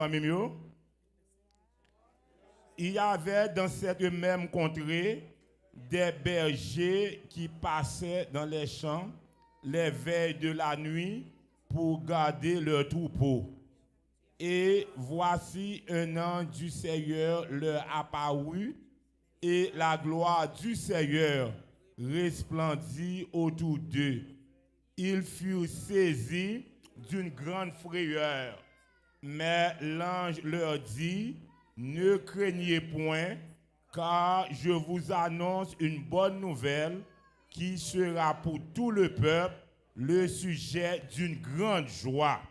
Famille yo, il y avait dans cette même contrée des bergers qui passaient dans les champs les veilles de la nuit pour garder leurs troupeaux. Et voici un ange du Seigneur leur apparut et la gloire du Seigneur resplendit autour d'eux. Ils furent saisis d'une grande frayeur. Mais l'ange leur dit, ne craignez point, car je vous annonce une bonne nouvelle qui sera pour tout le peuple le sujet d'une grande joie.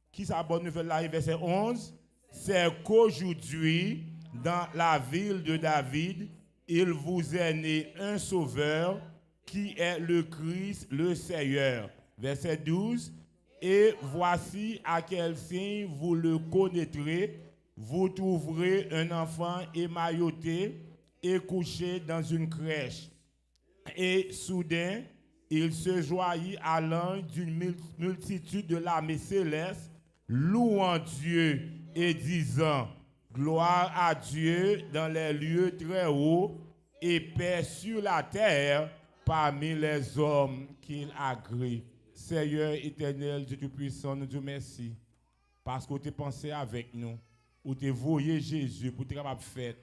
Qui sa bonne nouvelle là, verset 11? C'est qu'aujourd'hui, dans la ville de David, il vous est né un sauveur qui est le Christ, le Seigneur. Verset 12. Et voici à quel signe vous le connaîtrez. Vous trouverez un enfant émailloté et couché dans une crèche. Et soudain, il se joignit à l'ange d'une multitude de l'armée céleste, louant Dieu et disant, gloire à Dieu dans les lieux très hauts et paix sur la terre parmi les hommes qu'il agrée. Seigneur éternel, Dieu Tout-Puissant, nous disons merci parce que tu as pensé avec nous, ou tu as voyé Jésus pour te capable de faire,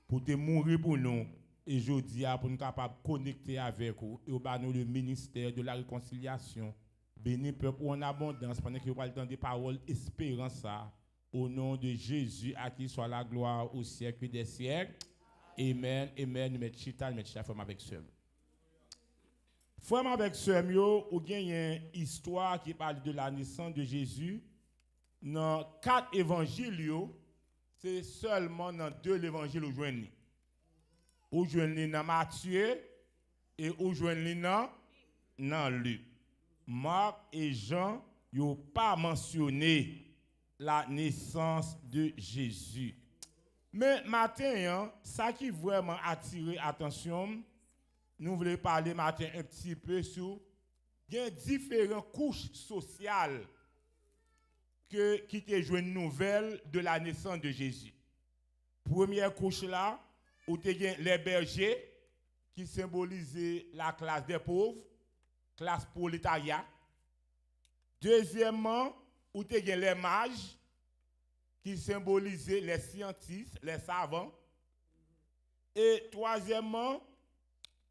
pour te mourir pour nous, et je dis pour nous capable de connecter avec vous, et au bas nous le ministère de la réconciliation. Béni peuple en abondance pendant que vous allez entendre des paroles espérance ça. Au nom de Jésus, à qui soit la gloire au siècle des siècles. Amen, amen. Nous mettons chita, nous mettons chita, frère avec sœur. Frère avec sœur, ou bien il y a une histoire qui parle de la naissance de Jésus. Dans 4 évangiles, c'est seulement dans 2 évangiles où joignent. Où joignent dans Matthieu et où joignent dans Luc. Marc et Jean n'ont pas mentionné la naissance de Jésus. Mais matin, ça qui vraiment attiré attention, nous voulons parler matin un petit peu sur les différentes couches sociales qui te jouent une nouvelle de la naissance de Jésus. Première couche là, où tu as les bergers qui symbolisaient la classe des pauvres, classe prolétariat. Deuxièmement, où tu as les mages qui symbolisaient les scientifiques, les savants. Et troisièmement,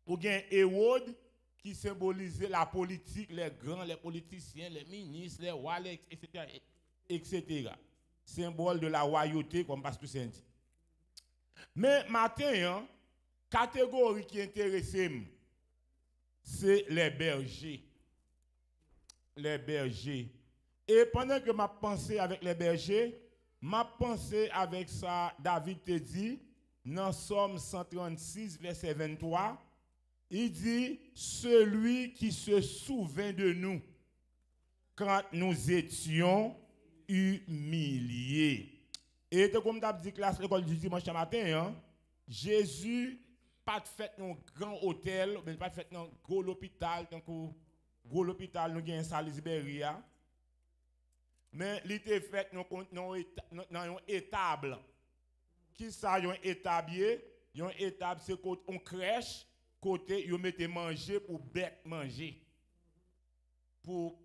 ou bien Hérode qui symbolisait la politique, les grands, les politiciens, les ministres, les rois, etc., etc. Symbole de la royauté, comme Pasteur Saint dit. Mais matin, catégorie qui intéresse, c'est les bergers. Les bergers. Et pendant que ma pensée avec les bergers, ma pensée avec ça, David te dit, dans Somme 136, verset 23, il dit, celui qui se souvint de nous quand nous étions humiliés. Et comme tu as dit, classe l'école du dimanche matin, Jésus pas de fait dans un grand hôtel, mais pas de fait dans un gros hôpital, donc gros hôpital nous avons Salisbury, mais il était fait dans un étable. Qui ça, un établier? Un étable, c'est une crèche, côté, ils mettent manger pour bête manger. Pour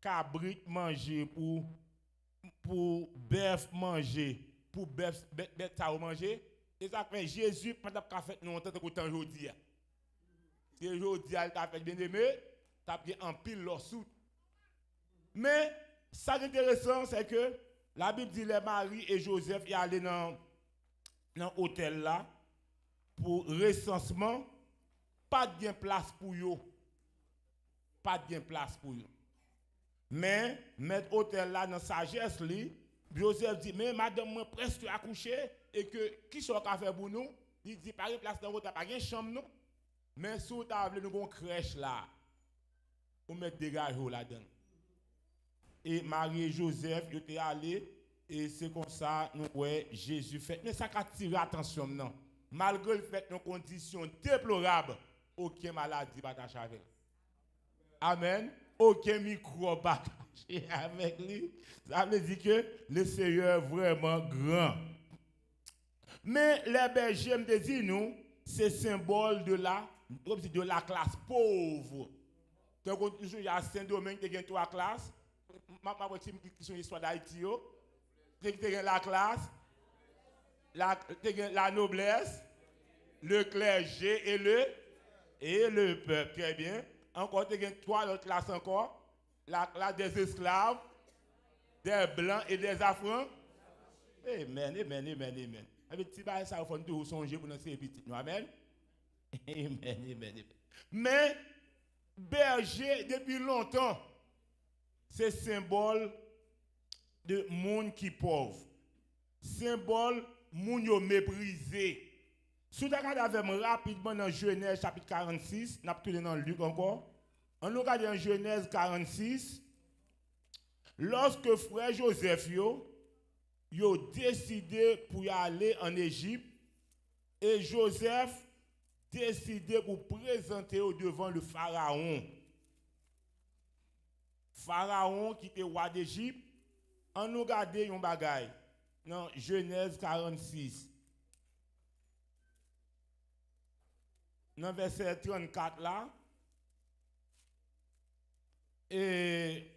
cabrit manger, pour bœuf manger, pour bête ça manger. Et ça fait Jésus, pendant qu'il a fait nous, en tant que temps aujourd'hui. Si aujourd'hui, il a fait bien aimé, il a bien en pile leur soute. Mais, ça qui est intéressant, c'est que la Bible dit que Marie et Joseph y allaient dans l'hôtel là pour recensement, pas de bien place pour eux. Pas de bien place pour eux. Mais, mettre l'hôtel là dans sagesse, Joseph dit, mais madame, moi presque accouché, et que qui soit qu'à faire pour nous? Il dit, pas de place dans l'hôtel, pas de chambre, non? Mais si vous avez une crèche là, vous mettez des gars là-dedans. Et Marie et Joseph, ils étaient allés, et c'est comme ça, nous voyons Jésus fait. Mais ça a attiré l'attention, non? Malgré le fait nos conditions déplorables, aucune maladie va t'achaver. Amen. aucun microbe attaché avec lui. Ça veut dire que le Seigneur est vraiment grand. Mais les bergers, me dit nous, c'est symbole de la classe pauvre. Donc, il y a Saint-Domingue qui a trois classes. Je vais qui sont l'histoire d'Haïti. Tu as la classe, la noblesse, le clergé et le peuple. Très bien. Encore, tu as trois autres classes encore. La classe des esclaves, des blancs et des affreux. Amen, amen, amen, amen. Avec petit bail ça, il faut nous songer pour nous faire petit. Amen. Amen, amen, amen. Mais berger depuis longtemps, c'est symbole de monde qui pauvre. Symbole moun yo méprisé. Si vous regardez rapidement dans Genèse chapitre 46, n'a pas tourné dans Luc encore. On regarde dans Genèse 46, lorsque frère Joseph yo décidé pour y aller en Égypte et Joseph décidé pour présenter au devant le pharaon. Pharaon qui était roi d'Égypte, on nous regarde un bagay dans Genèse 46. Dans verset 34 là, et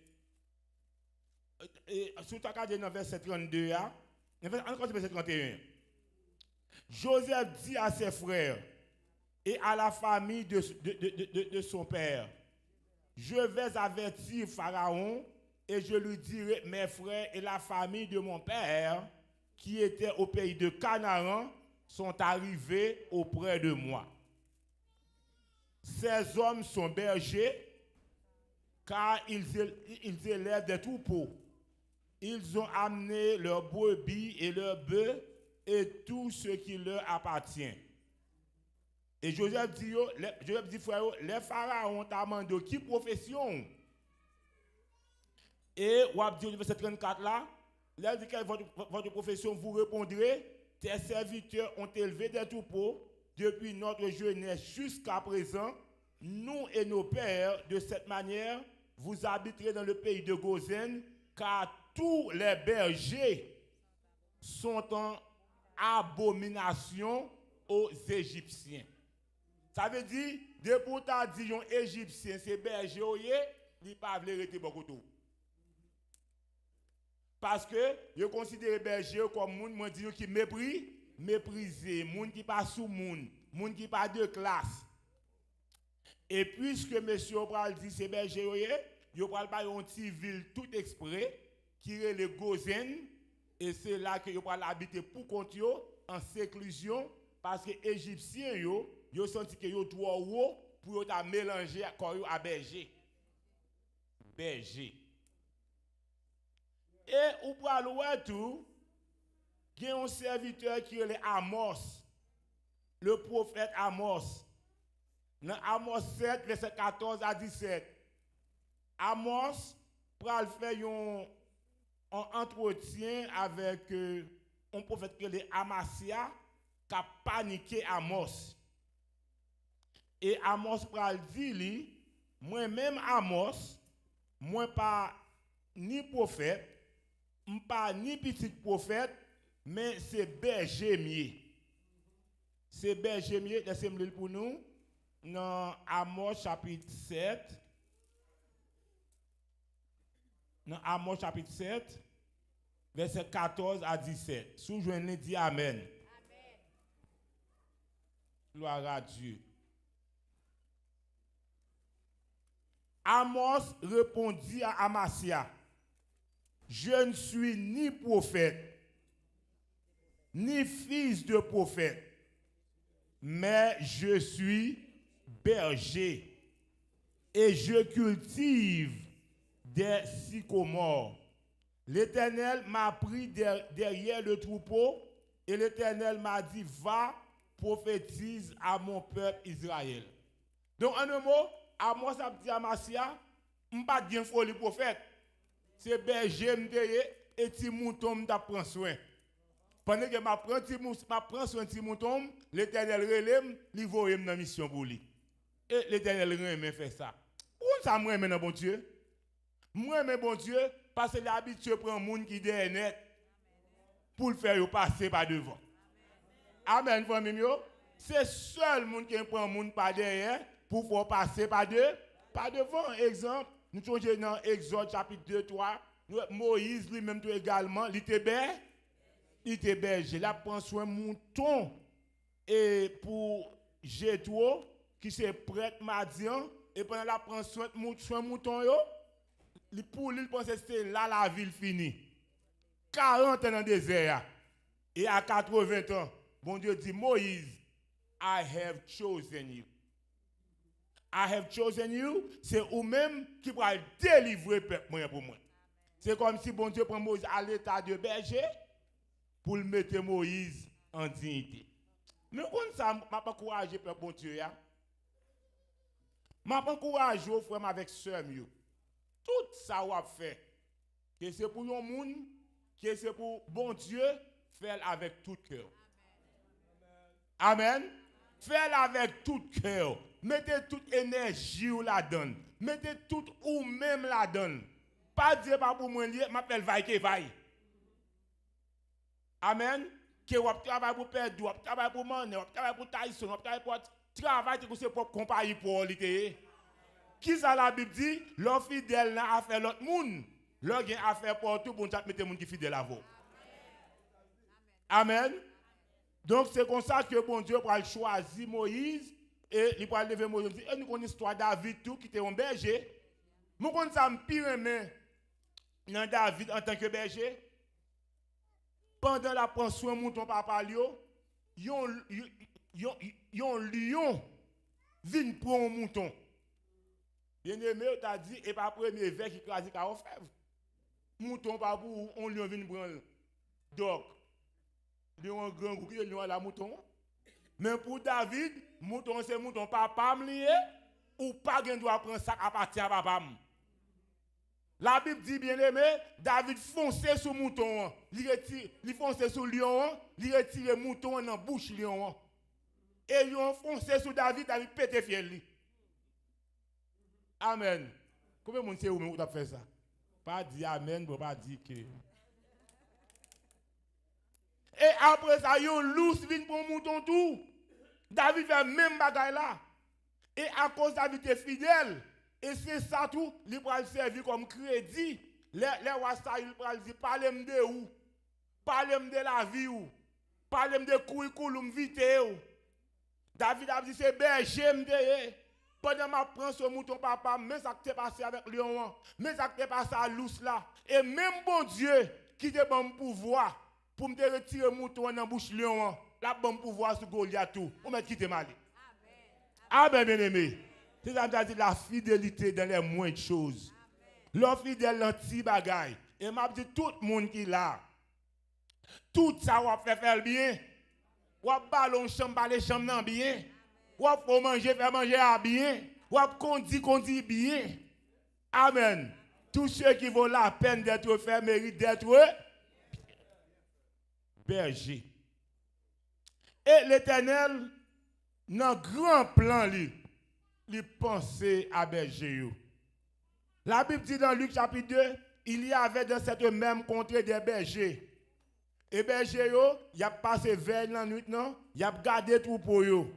si tu regardes dans verset 32 là, encore verset 31, Joseph dit à ses frères et à la famille de son père, je vais avertir Pharaon et je lui dirai, mes frères et la famille de mon père qui étaient au pays de Canaan sont arrivés auprès de moi. Ces hommes sont bergers car ils élèvent des troupeaux. Ils ont amené leurs brebis et leurs bœufs et tout ce qui leur appartient. Et Joseph dit, frère, les pharaons t'a demandé qui profession? Et on a dit au verset 34 là, là dit que votre profession, vous répondrez, tes serviteurs ont élevé des troupeaux depuis notre jeunesse jusqu'à présent. Nous et nos pères, de cette manière, vous habiterez dans le pays de Gozen, car tous les bergers sont en abomination aux Égyptiens. Ça veut dire, depuis que tu dis un Égyptien, c'est berger, il ne peut pas rester beaucoup tout. Parce que je considère berger comme moun qui méprisé, moun qui pas sous moun qui pas de classe. Et puisque monsieur Obral dit c'est berger, il va pas une petite ville tout exprès qui est le Gozen et c'est là que il va habiter pour compte en séclusion parce que les Égyptiens yo senti que yo trop haut pour ta mélanger à berger. Berger. Et ou pour le tout, il y a un serviteur qui est Amos, le prophète Amos. Dans Amos 7, verset 14 à 17. Amos pral faire un entretien avec un prophète qui est Amasia qui a paniqué Amos. Et Amos pral dit moi-même Amos, moi pas ni prophète, pas ni petit prophète, mais c'est berger mieux. C'est berger mieux, laissez-moi lire pour nous. Dans Amos chapitre 7. Dans Amos chapitre 7, verset 14 à 17. Sous je ne dis Amen. Amen. Gloire à Dieu. Amos répondit à Amasia, je ne suis ni prophète, ni fils de prophète, mais je suis berger et je cultive des sycomores. L'Éternel m'a pris derrière le troupeau et l'Éternel m'a dit, va, prophétise à mon peuple Israël. Donc en un mot, Amos a dit à Amasia, je ne suis pas bien folie prophète. C'est berger et petit mouton m'a prend soin. Pendant que je prends soin de petit mouton, l'Éternel relève, il va dans la mission pour lui. Et l'Éternel remet fait ça. ça moi maintenant bon Dieu? Moi mais bon Dieu parce que l'habitude prend monde qui est net pour le faire passer par devant. Amen famille yo. C'est seul monde qui prend monde par derrière pour faire passer par devant. Exemple, nous sommes dans Exode chapitre 2 3, Moïse lui-même tout également, il était berger, il a pris soin mouton et pour Jétro qui c'est prêtre Madian et pendant la prend soin mouton yo, pour lui pensait c'était là la ville finie. 40 ans dans le désert et à 80 ans, bon Dieu dit Moïse, I have chosen you. I have chosen you, c'est vous-même qui va délivrer peuple pour moi. C'est comme si bon Dieu prend Moïse à l'état de berger pour le mettre Moïse en dignité. Mais comme ça, je ne pas encourager peuple bon Dieu. Je ne pas encourager aux frères avec sœurs. Tout ça vous fait, que c'est pour un monde, que c'est pour bon Dieu, faire avec tout cœur. Amen. Faites avec tout cœur. Mettez toute énergie ou la donne. Mettez tout ou même la donne. Pas dire pas pour moi, je m'appelle vaille que vaille. Amen. Que vous travaillez pour perdre, vous travaillez pour manger, vous travaillez pour Tyson, vous travaillez pour travailler pour ses propres compagnies pour l'été. Qui ça la Bible dit? L'homme fidèle n'a affaire l'autre monde. L'homme a affaire pour tout pour nous mettre les gens qui sont fidèles à vous. Amen. Donc c'est comme ça que bon Dieu va choisir Moïse et il va lever Moïse. Et nous connaissons l'histoire de David tout qui était un berger. Nous connaissons ça pire mais dans David en tant que berger. Pendant la pension mouton papa Lio, yon lion vient pour un mouton. Bien aimé, t'as dit et pas premier verre qui crase à fèvre. Mouton pas pour on lion vient prendre. Donc lion grand goût qui lion la mouton. Mais pour David, mouton c'est mouton papa lié ou pas gen doit prendre ça à partir à papa. La Bible dit bien aimé, David fonçait sur le mouton, il fonçait sur le lion, il retire le mouton dans la bouche lion. Et lion fonçait sur David, David pète fiel. Amen. Combien de monde sait où vous avez fait ça? Pas dit amen, mais pas dit que. Et après ça, yon lousse vient pour le mouton tout. David fait même bagaille là. Et à cause David est fidèle. Et c'est ça tout, il va servir comme crédit. Les wasta, il va dire, parlez-moi de où? Parlez-moi de la vie où? Parlez-moi de couille vite où? David a dit, c'est berger m'de. Pendant que je prends ce mouton papa, mais ça qui t'est passé avec Lion, mais ça qui t'est passé à l'ous là. Et même bon Dieu, qui te bon pouvoir, pour me retirer le mouton dans la bouche Lion, la bon pouvoir sur Goliath tout. On m'a quitté mal. Amen, bien aimé. C'est ça que dit la fidélité dans les moindres choses. L'homme fidèle dans petit bagaille. Et m'a dit tout le monde qui là. Tout ça va faire bien. Ou ballon chambre les chambres bien. Ou faut manger faire manger bien. Ou conduit bien. Amen. Tous ceux qui vaut la peine d'être faits méritent d'être berger. Et l'Éternel dans grand plan lui penser à berger. La Bible dit dans Luc chapitre 2, il y avait dans cette même contrée des bergers. Et berger il a passé vers la nuit non, il a gardé tout pour eux.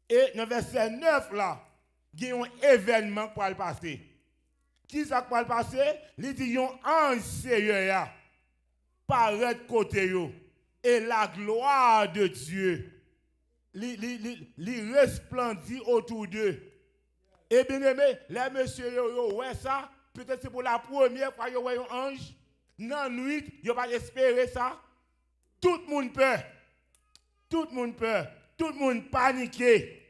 Et dans verset 9 là, il y a un événement pour le passer. Qui ça pour le passer? Il dit un ange Seigneur paraît côté yo et la gloire de Dieu li resplendit autour d'eux. Et bien aimé, les messieurs ouais ça, peut-être c'est pour la première fois yo ouais un ange. Dans la nuit, yo pas espérer ça. Tout le monde peur. Tout le monde peur. Tout le monde paniqué.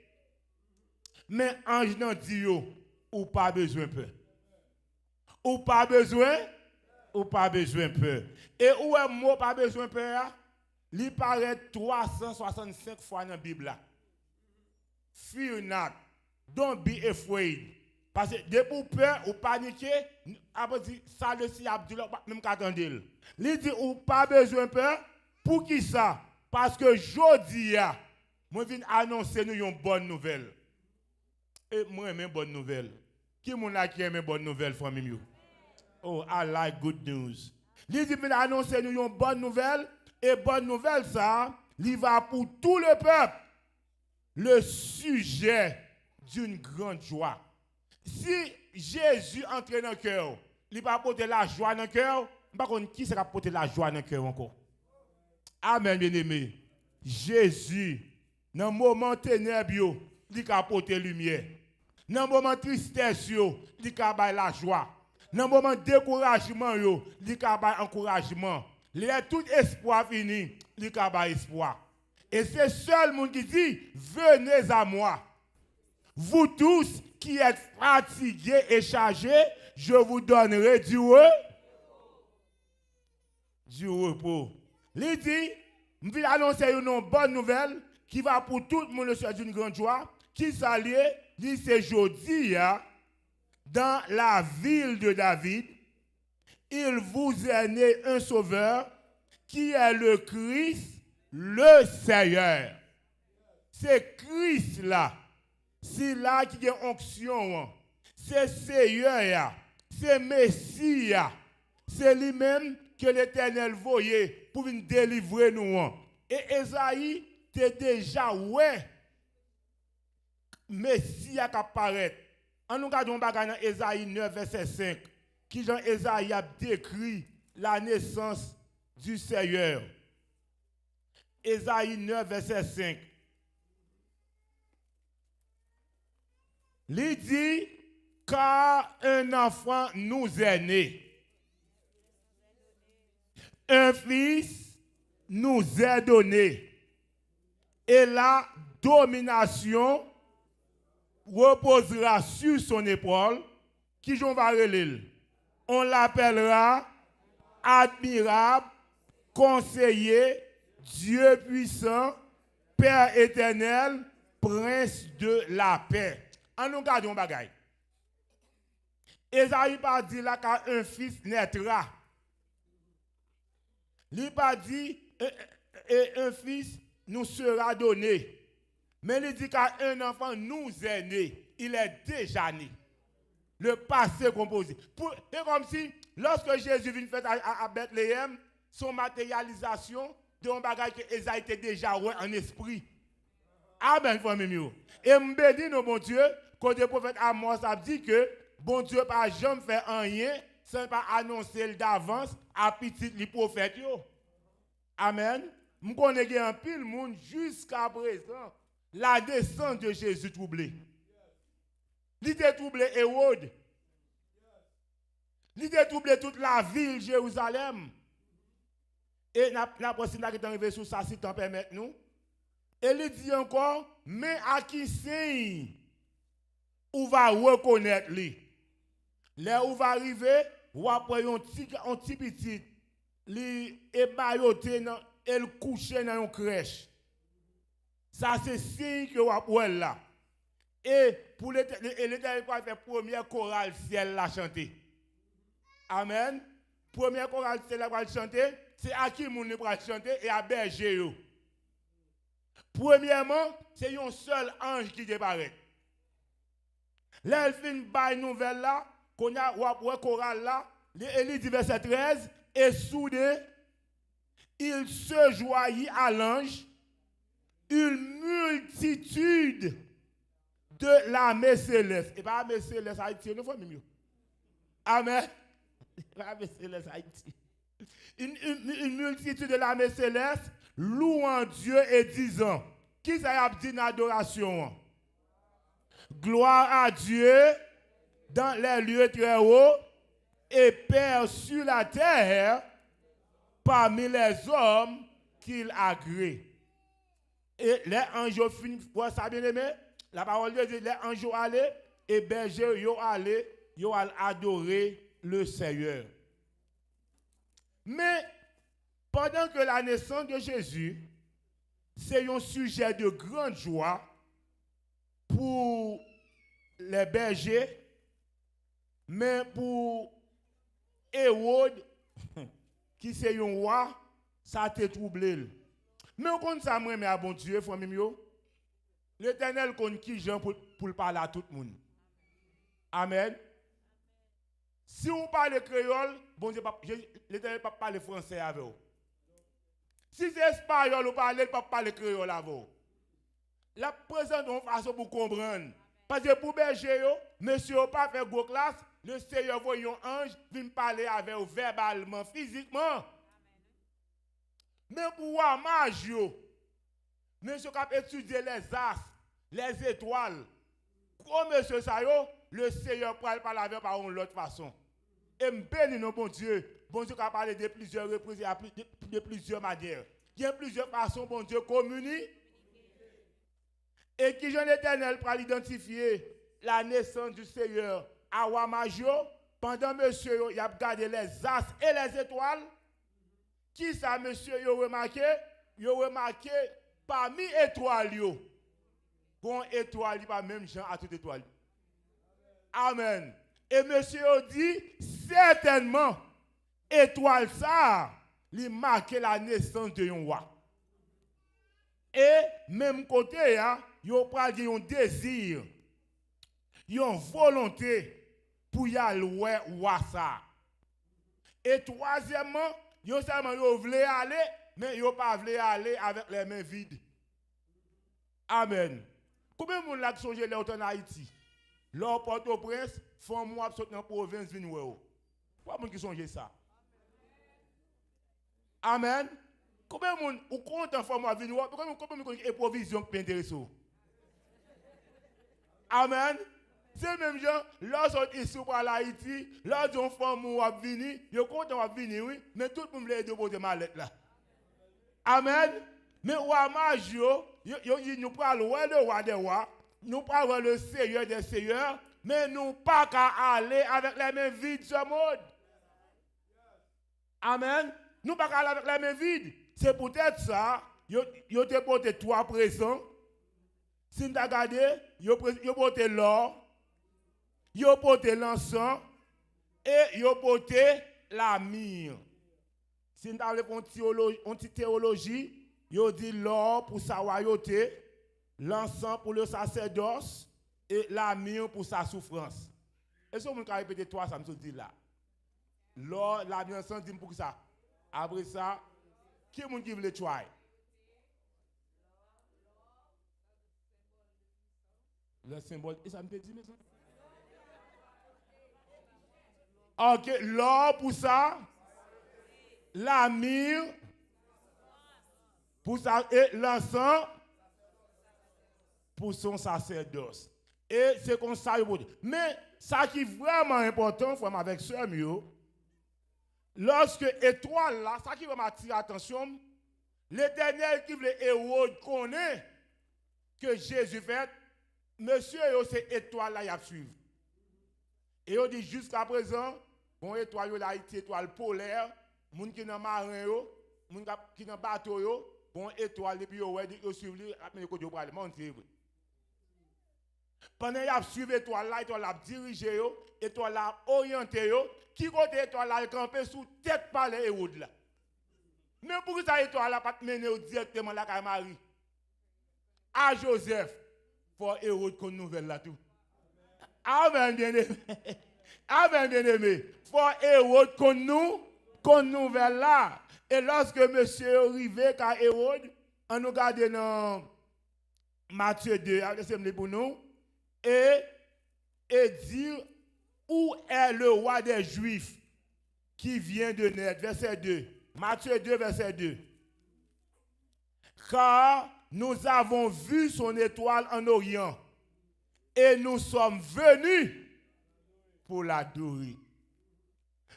Mais ange nan dit yo, ou pas besoin peur. Ou pas besoin peur. Et où est mot pas besoin peur? Il paraît 365 fois dans la Bible. Fear not. Don't be afraid. Parce que depuis peur ou paniquer, après ça le si Abdullah même qu'attendez. Il dit ou pas besoin peur. Pour qui ça? Parce que jodi a, moi viens annoncer nous une bonne nouvelle. Et moi même bonne nouvelle. Qui moun la qui aime bonne nouvelle, famille? Oh, I like good news. Il dit, il annonce nous une bonne nouvelle, et bonne nouvelle, ça, il va pour tout le peuple. Le sujet d'une grande joie. Si Jésus entre dans le cœur, il va porter la joie dans le cœur, par contre, qui sera porter la joie dans le cœur encore? Amen, bien-aimé. Jésus, dans le moment ténèbres, il va porter lumière. Dans le moment tristesse, il va porter la joie. Dans le moment découragement, il va porter encouragement. Il tout espoir fini, il va porter espoir. Et c'est seul monde qui dit, venez à moi. Vous tous qui êtes fatigués et chargés, je vous donnerai du repos. Il dit, je vais annoncer une bonne nouvelle qui va pour tout le monde le soir d'une grande joie, qui s'allie, dit c'est aujourd'hui, dans la ville de David, il vous est né un sauveur qui est le Christ, le Seigneur. C'est Christ là. C'est là qui a onction. C'est Seigneur. C'est Messie. C'est lui-même que l'Éternel voyait pour nous délivrer nous. Et Esaïe était déjà Messie qui apparaît. En nous regardons dans Esaïe 9, verset 5, qui Jean Esaïe a décrit la naissance du Seigneur. Esaïe 9, verset 5. Il dit, car un enfant nous est né, un fils nous est donné, et la domination reposera sur son épaule, qui j'en va relire. On l'appellera admirable, conseiller, Dieu puissant, Père éternel, Prince de la paix. En nous gardons un bagage. Esaïe pas dit là qu'un fils naîtra. Il pas dit un fils nous sera donné. Mais il dit qu'un enfant nous est né. Il est déjà né. Le passé composé. C'est comme si, lorsque Jésus vient faire à Bethléem, son matérialisation de un bagage que Esaïe était déjà en esprit. Amen, famille. Et m'bénis nos bon Dieu, quand le prophète Amos a dit que bon Dieu pas jamais fait rien sans pas annoncer d'avance à petit les prophètes. Amen. Je connais un pile monde jusqu'à présent. La descente de Jésus troublée. Il était troublé Hérode. Il était troublé toute la ville Jérusalem. Et la prochaine qui est arrivée sur ça, si t'en permets nous. Et il dit encore, mais à qui c'est où va reconnaître lui. Là où va arriver, ou après un petit petit, lui ébailloté et le coucher dans une crèche. Ça c'est signe que vous avez là. Et pour l'Éternel va faire première chorale ciel la chanter. Amen. Première chorale ciel la va chanter, c'est à qui moun va chanter et à berger yo. Premièrement, c'est un seul ange qui débarque. Là, il fait une baille nouvelle là, qu'on a ou chorale là, il dit verset 13, et soudain, il se joignit à l'ange, une multitude de l'armée céleste. Et pas l'armée céleste Haïti, nous faisons mieux. Amen. L'armée céleste Haïti. Une multitude de l'armée céleste louant Dieu et disant, qui ça a dit dans l'adoration? Gloire à Dieu dans les lieux très hauts et paix sur la terre parmi les hommes qu'il agrée. Et les anges finissent, pour ça bien aimé, la parole de Dieu dit, les anges allaient et bergers yo allaient, yo adorer le Seigneur. Mais pendant que la naissance de Jésus, c'est un sujet de grande joie pour les bergers, mais pour Hérode, qui c'est un roi, ça a été troublé. Mais on compte ça, moi, mais à bon Dieu, famille, l'Éternel compte qui Jean pour parler à tout le monde. Amen. Si on parle créole, bon Dieu, l'Éternel ne peut pas parler français avec vous. Si c'est espagnol, on parle, il ne peut pas parler créole avec vous. La présente une façon pour comprendre. Parce que pour berger, monsieur n'a pas fait gros classe, le Seigneur voit un ange, vient parler avec vous verbalement, physiquement. Mais pour voir magie, monsieur a étudié les astres, les étoiles. Comme monsieur ça, le Seigneur parle avec par une autre façon. Et me bénis nos bon Dieu. Bon Dieu a parlé de plusieurs reprises, de plusieurs manières. Il y a plusieurs façons, bon Dieu, communique. Et qui Jean l'Éternel pour identifier la naissance du Seigneur à Wamajo, pendant monsieur, il a regardé les astres et les étoiles. Qui ça, monsieur, il a remarqué? Il a remarqué parmi les étoiles, bon étoile, il n'y a pas même gens à toute étoile. Amen. Et monsieur a dit, certainement, étoile ça, il marque la naissance de un roi. Et même côté, il y a un désir, il y a une volonté pour y aller roi ça. Et troisièmement, il y a seulement voulu aller, mais il n'y a pas voulu aller avec les mains vides. Amen. Combien de gens qui sont là en Haïti? Là, Port-au-Prince, font moi absolument dans la province de Vinouéo. Combien de gens qui sont ça? Amen. Combien de gens qui comptent en forme de Vinouéo? Combien de gens qui ont provision qui intéressent? Amen. C'est même gens, lorsqu'ils sont ici pour l'Haïti, lorsqu'ils font moi venir, ils comptent venir, oui, mais tout le monde est de poser ma lettre là. Amen. Mais roi Magio, nous parlons le roi des rois, nous parlons le Seigneur des seigneurs, mais nous pas qu'à aller avec les mains vides ce monde. Amen. Nous pas qu'à aller avec les mains vides. C'est peut-être ça, yo te porté trois présents. Si nous regardons, yo porté l'or, yo porté l'encens et yo porté la myrrhe. Si nous avons une théologie, yo dit l'or pour sa royauté, l'encens pour le sacerdoce et la myrrhe pour sa souffrance. Est-ce que vous pouvez répéter trois ça, me dit là? L'or, la myrrhe, l'encens, dit pour ça. Après ça, qui est-ce qui veut le choix? Le symbole, et ça me dit, mais ça? Ok, l'or pour ça, la myrrhe pour ça, et l'encens pour son sacerdoce. Et c'est comme ça. Mais ça qui est vraiment important, frère, avec ce mieux, lorsque étoile là, ça qui va m'attirer l'attention, l'Éternel qui voulait Hérode connaît que Jésus fait, monsieur, c'est étoile là, il a suivi. Et on dit jusqu'à présent, bon étoile là, c'est étoile polaire, moun qui dans marin moun qui dans bateau bon étoile depuis yo suivi mais ko pour aller monter. Pendant y a suivi étoile là, étoile a dirigé étoile a orienté qui côté étoile là camper sous tête par les Hérode là. Mais pour ça étoile là pas mener directement la Marie. À Joseph pour Hérode qu'on nouvelle là tout. Amen bien-aimé. Amen bien-aimé. Pour Hérode qu'on nouvelle là. Et lorsque monsieur est arrivé à Hérode, on nous regarde dans Matthieu 2, c'est pour nous, et dire où est le roi des Juifs qui vient de naître. Verset 2. Matthieu 2, verset 2. Car nous avons vu son étoile en Orient et nous sommes venus pour l'adorer.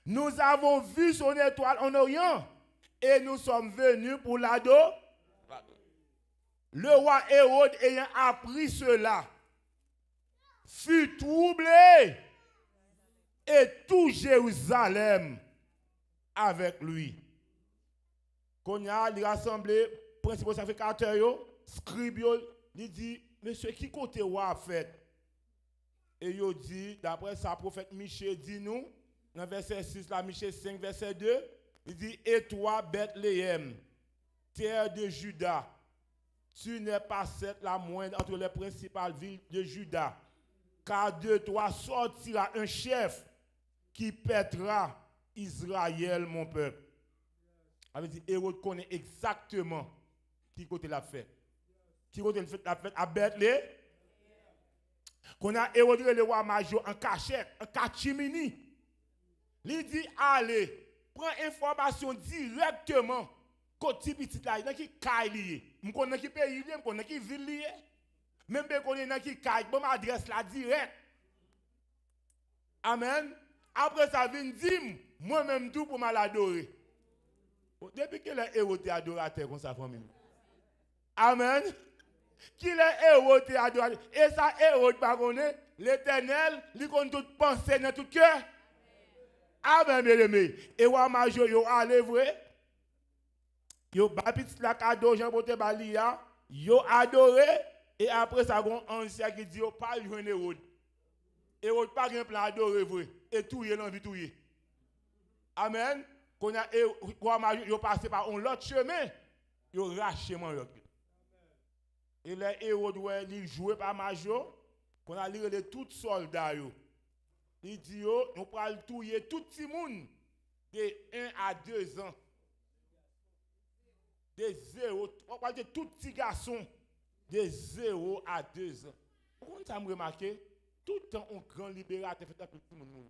Nous avons vu son étoile en Orient et nous sommes venus pour l'adorer. Le roi Hérode ayant appris cela fut troublé et tout Jérusalem avec lui. Quand il a rassemblé principaux sacrificateurs, scribes, il dit, monsieur, qui côté roi a fait? Et il dit, d'après ça, prophète Michée dit nous, dans verset 6, là, Michée 5, verset 2, il dit, et toi, Bethléem, terre de Juda, tu n'es pas cette la moindre entre les principales villes de Juda, car de toi sortira un chef qui pètera Israël, mon peuple. Ça veut dire, Hérode connaît exactement qui côté l'a fait. Qui côté l'a fait à Bethléem. Qu'on a Hérode le roi major en cachette, en catimini. Il dit, allez, prends information directement. Côté petit là, il y a qui caille lié. Je connais qui pays lié, je connais qui ville lié. Même si je connais qui caille, bon adresse là direct. Amen. Après ça vient dire, moi-même tout pour m'adorer. Depuis que les héros étaient adorateurs comme ça, famille. Amen. Qui les héros étaient adorateurs. Et ça, héros, par contre, l'éternel, il compte toute pensée dans tout cœur. Amen, mes amis. Et wa major, yo allé vrai. Yo baptiste la cadeau Jean Bote Balia. Yo adoré. Et après ça, on ancien qui dit, yo pas jouer Hérode. Hérode pas un plan adorer vrai. Et tout y est l'envie tout y est. Amen. Qu'on a wa major, yo passé par un autre chemin. Yo raché man yo. Et les Hérode ouais, il jouait par major. Qu'on a lire les tout soldats yo. Il dit, yo, nous pral touyer tout le monde de 1 à 2 ans. De 0, on parle de tout petit garçon de 0 à 2 ans. Pourquoi ça me remarqué? Tout le temps, on grand libérateur fait tout le monde.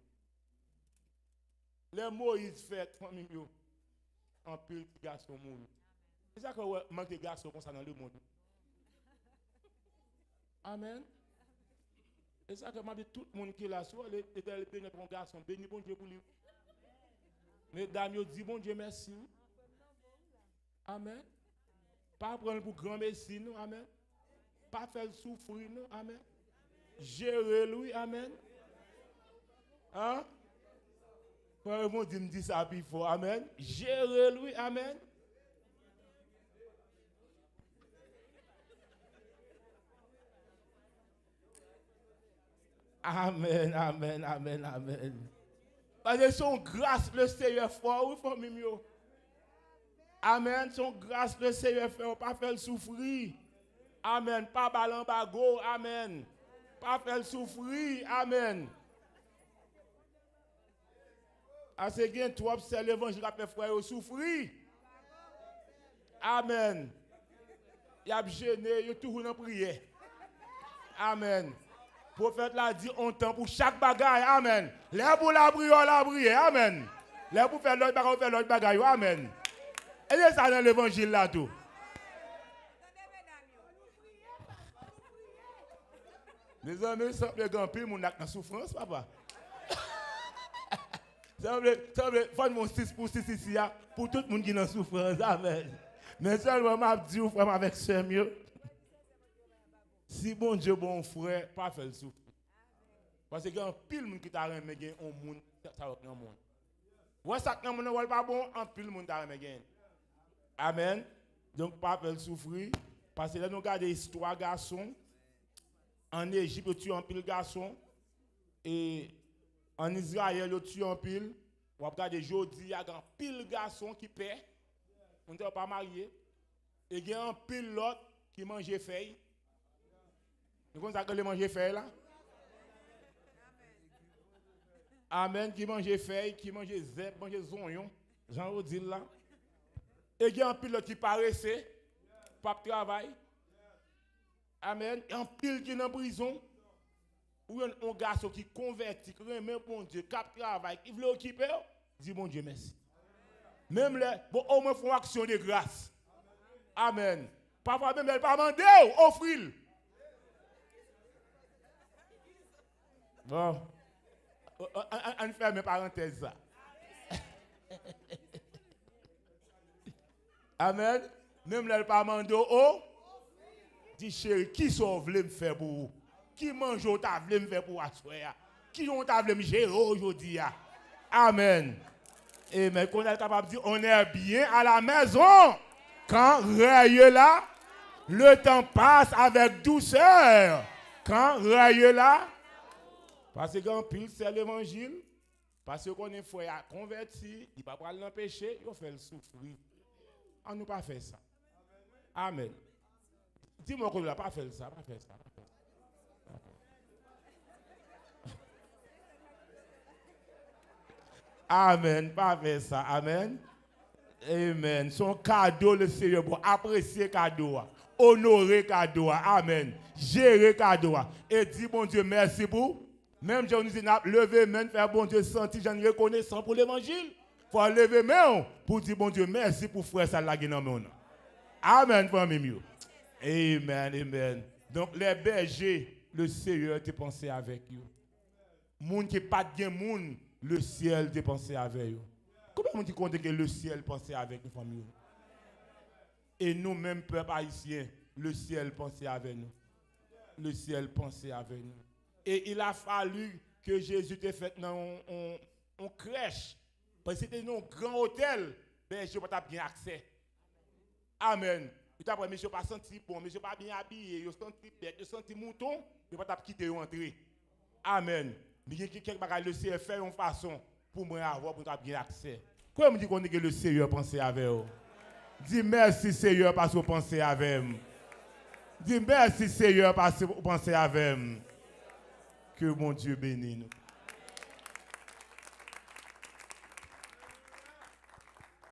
Les Moïse fait, famille, en pile garçon monde. C'est ça qu'on manque de garçons comme ça dans le monde. Amen. Et ça que m'a dit tout le monde qui est là, soit les bénis pour un garçon, béni bon Dieu pour lui. Mesdames, yo dit bon Dieu merci. Amen. Pas prendre pour grand messie, non, amen. Pas faire souffrir, non, amen. Gérer lui, amen. Hein? Frère, mon Dieu me dit ça puis fort, amen. Gérer lui, amen. Amen, amen, amen, amen. Parce que son grâce, le Seigneur fort, oui, famille. Amen, son grâce, le Seigneur fait, pas faire souffrir. Amen, pas ballon bago, amen. Pas faire souffrir, amen. Parce que tu observes l'évangile, les frères souffrir. Amen. Il a gêné, il a toujours en prière. Amen. Le prophète l'a dit, on temps pour chaque bagaille. Amen. Les pour la prière, amen. Les pour faire l'autre bagaille, faire l'autre bagaille. Amen. Et c'est ça dans l'évangile là tout. Les amis, semble grand pile, mon acte en souffrance, papa. Semble, faut mon 6 pour 6 ici, pour tout le monde qui est en souffrance. Amen. Mais seulement, m'a dit, frère, avec ce mieux. Si bon Dieu, bon frère, pas faire le souffrir. Parce que un pile monde qui t'a remis gain un monde, ça va un monde. Ouais ça quand monde pas bon, un pile monde t'a remis gain. Amen. Donc pas faire le souffrir parce que là nous regardons l'histoire garçon en Égypte tu un pile garçon et en Israël tu un pile. On va regarder aujourd'hui il y a un pile garçon qui paie. On n'est pas marié et il y a un pile l'autre qui mange feuilles. Vous comprenez ça que les manger feuilles là? Amen. Qui mange feuilles, qui mange zèbre, mange oignons. Jean dit là. Et il y a un pilote qui paraissait, pas de travail. Amen. Et un pile qui est en prison. Ou un garçon qui convertit, qui remet bon Dieu, qui travail, qui veut occuper, dit bon Dieu merci. Même les, bon, au moins font action de grâce. Amen. Parfois même elle pas demander, offrir. Bon, on ferme parenthèse ça. Amen. Même là, le pas mandé oh, dit chérie, qui sont voulu me faire pour vous? Qui mange au table me faire pour asseoir? Qui ont table me gérer aujourd'hui? Amen. Et mais qu'on est capable de dire, on est bien à la maison. Quand raye là, le temps passe avec douceur. Quand raye là, parce qu'en pile, c'est l'évangile. Parce qu'on est frère converti, il ne va pas l'empêcher, il fait le souffrir. On ne peut pas faire ça. Amen. Dis-moi qu'on ne va pas faire ça. Pas faire ça. Amen. Pas faire ça. Amen. Amen. Son cadeau, le Seigneur, pour apprécier cadeau. Honorer cadeau. Amen. Gérer cadeau. Et dis, bon Dieu, merci pour. Même si on nous dit, lever main, faire bon Dieu, sentir, j'en reconnaissant pour l'évangile. Il faut lever main pour dire, bon Dieu, merci pour frère ça la dans mon nom. Amen, famille. Amen, amen. Donc, les bergers, le Seigneur t'a pensé avec eux. Moun qui pas de moun, le ciel t'a pensé avec eux. Comment on dit que le ciel pensait avec nous, famille? Et nous-mêmes, peuple haïtien, le ciel pensait avec nous. Le ciel pensait avec nous. Et il a fallu que Jésus t'ait fait dans une crèche. Parce que c'était un grand hôtel, mais je n'ai pas bien accès. Amen. Tu as dit, je n'ai pas senti bon, mais je n'ai pas bien habillé, je senti bête, je senti mouton, je n'ai pas quitter entrer. Amen. Mais il y a quelqu'un qui le ciel fait une façon pour moi avoir pour bien accès. Comment me dit qu'on dit que le Seigneur pensait avec vous? Dis merci Seigneur parce que vous pensez avec moi. Dis merci Seigneur parce que vous pensez avec moi. Que mon Dieu bénisse nous.